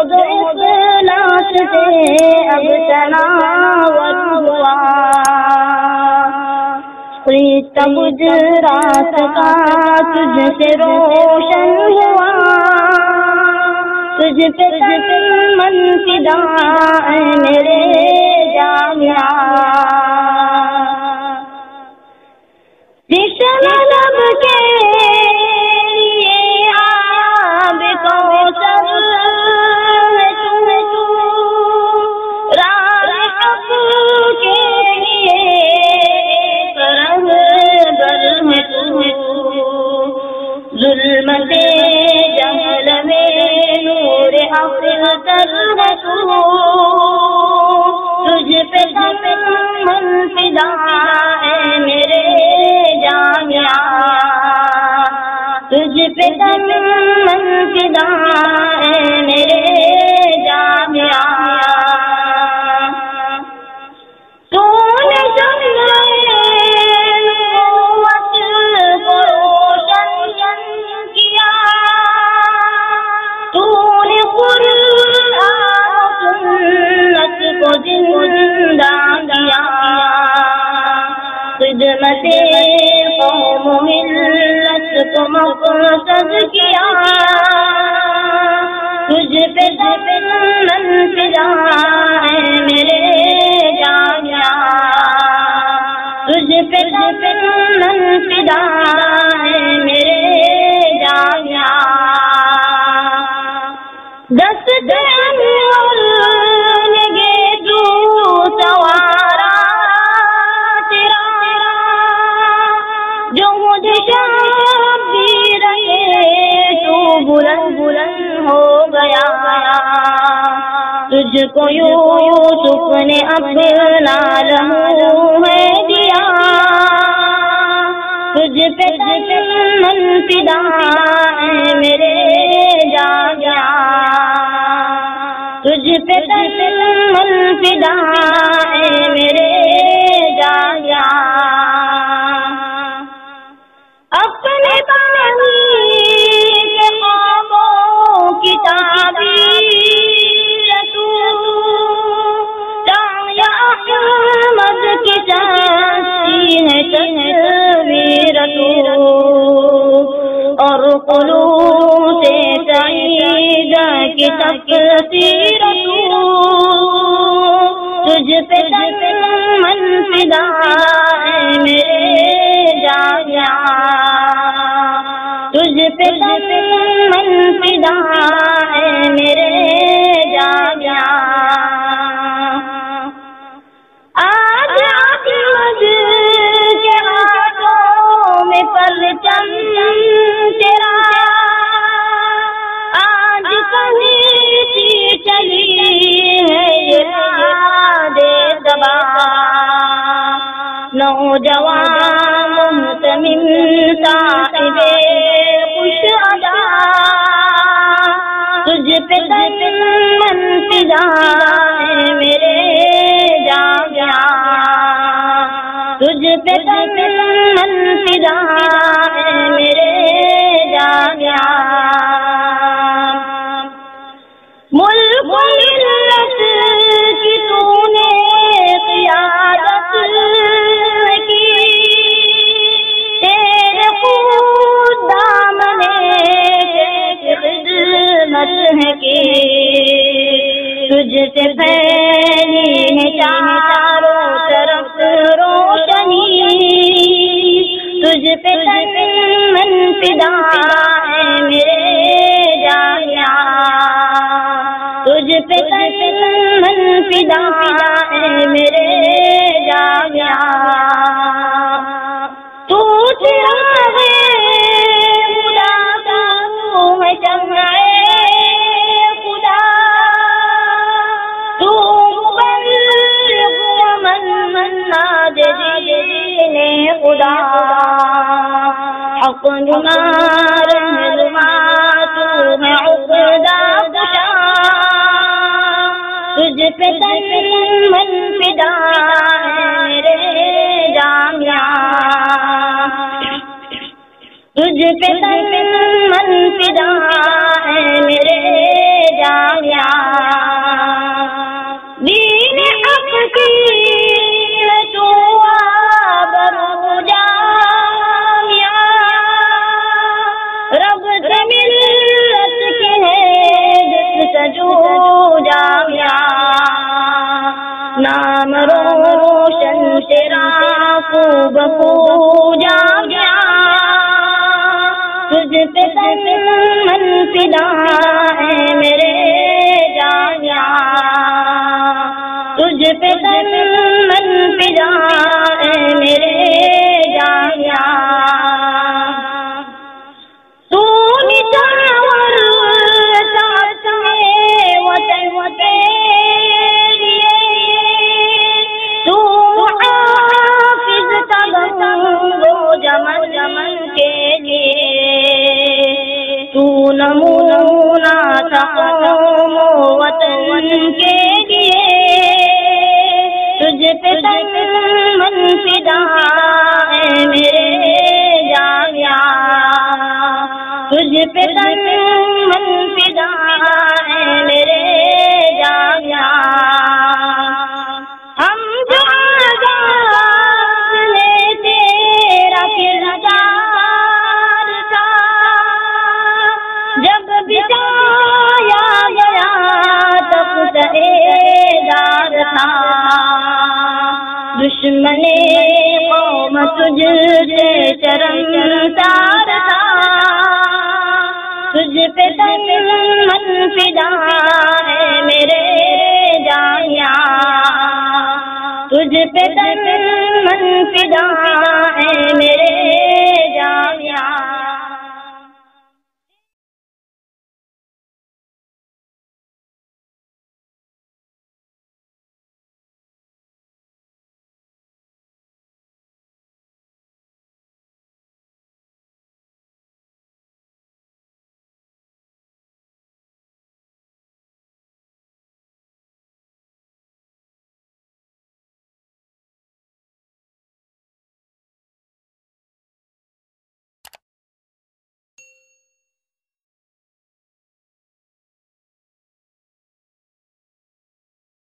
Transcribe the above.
جہد اخلاص سے اب تناور ہوا، خطہ گجرات کا تجھ سے روشن ہوا، تجھ پہ من فدا اے میرے جامعہ، جشن لب کے لیے آب کوثر ہے تو، راہ حق کے لیے کرم بر ہے تو، ظلمت جہل میں نور افضل ہے تو، تجھ پہ من فدا ہے میرے جامعہ، تجھ پہ من فدا ہے میرے جامعہ، تو نے نبوت کو روشن کیا، تو نے قرآن سنت کو زندہ کیا، خدمت قوم ملت کو مقصد کیا، تجھ پہ من فدا ہے میرے جامعہ، تجھ پہ من فدا ہے میرے جامعہ، دست انور لگے تو سوارا تیرا، جو مجھے شبیر ہے تو بلند بلند ہو گیا، تجھ کو یوسف نے اپنا لمحہ دیا، تجھ پہ من فدا ہے میرے جامعہ، تجھ پہ من فدا ہے میرے جامعہ، اپنے بانی کے خوابوں کی تعبیر تو، دایا احمد کی سچی ہے تصویر تو، اور قلوب سے سعید کی تفسیر تو، تجھ پہ من فدا ہے میرے جامعہ، تجھ پہ من فدا ہے میرے جامعہ، آج احمد کے ہاتھوں میں پرچم تیرا، آج کہیں چلی ہے یہ دے دبا، نوجوان محتمم صاحب خوش ادا، تجھ پہ من فدا ہے میرے جامعہ، تجھ پہ من فدا ہے میرے جامعہ، ملک ملت کی تو نے قیادت کی، تیرے خود دامنے کی خدمت ہے کی، تجھ سے پھیلی ہے چاروں طرف روشنی، تجھ پہ من فدا ہے میرے جامعہ، تجھ پہ من فدا ہے میرے جامعہ، تو چراغ خدا تو ہے شمع خدا، تو مبلغ من ناد دین خدا، حق نما رہنما تو ہے عقدہ کشا، تجھ پہ من فدا ہے میرے جامعہ، تجھ پہ من فدا ہے میرے جامعہ، نام روشن تیرا خوب پوجا گیا، تجھ پہ تن من فدا ہے میرے جانیا، تجھ پہ تن من فدا ہے میرے جانیا، تو نچھاور ساتھ میں وطن تیری، تو محافظ تغم و جمن کے لیے، تو نمونہ تھا قوم و وطن کے لیے، تجھ پہ تن من فدا ہے میرے جانیا، تجھ پہ تن من فدا ہے میرے جانیا، ہم جو آغاز میں تیرا کردار تھا، جب بچایا گیا تب دار تھا، دشمن قوم تجھ سے شرمسار تھا، تجھ پہ تن من فدا ہے میرے جانیا، تجھ پہ تن من فدا ہے میرے